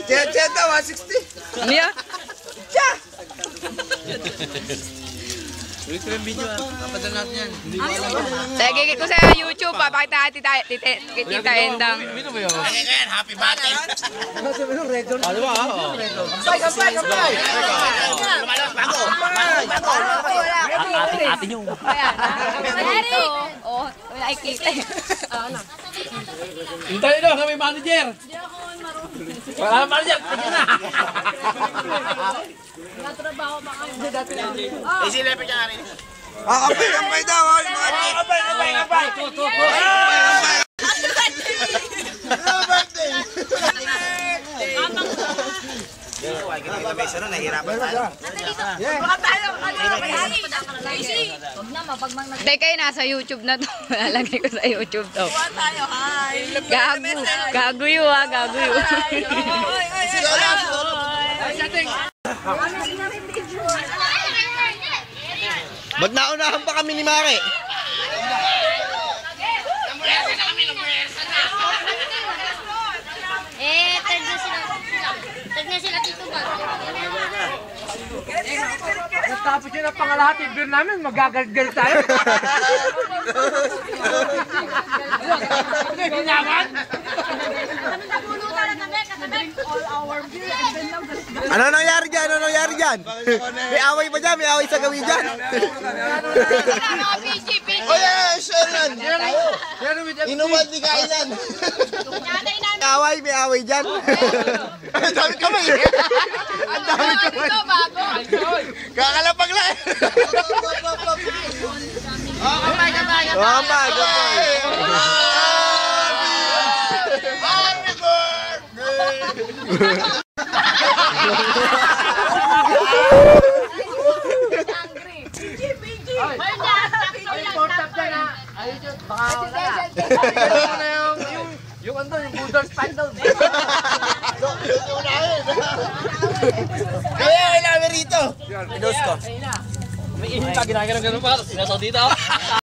Cheta, 160. Niya? Cha! Ulit ko yung video kapadal natin yan. Sige ko sa YouTube, papakita kay Tita Endang. Bino ba yun? Kaya happy birthday. Ano ba? Kampay! Lumalabas bago. Ate nyo. Eric! Oh, wala ikita. Hintayin nyo kami manager. Wala manager. Tignan na. Isilepit niya nga rin. Kampay daw. Kampay. Hindi kayo nasa YouTube na to. Lalagay ko sa YouTube to. Gaguyo ha, gaguyo. Ba't naunahan pa kami ni Mare? Tag na sila dito ba? Tapos yun ang pangalahati. Beer namin, magagalgal tayo. Ano nangyari dyan? May away pa dyan? May away sa gawin dyan? Oh yes! Inuman di kainan! May away dyan? Ang dami kamay! Ang dami kamay! Kakalapag lang! Kampay! Yung Budol stand down. Kaya kailangan rito! Pinos ko. May init pa, ginagawa ganun pa. Sinasaw dito.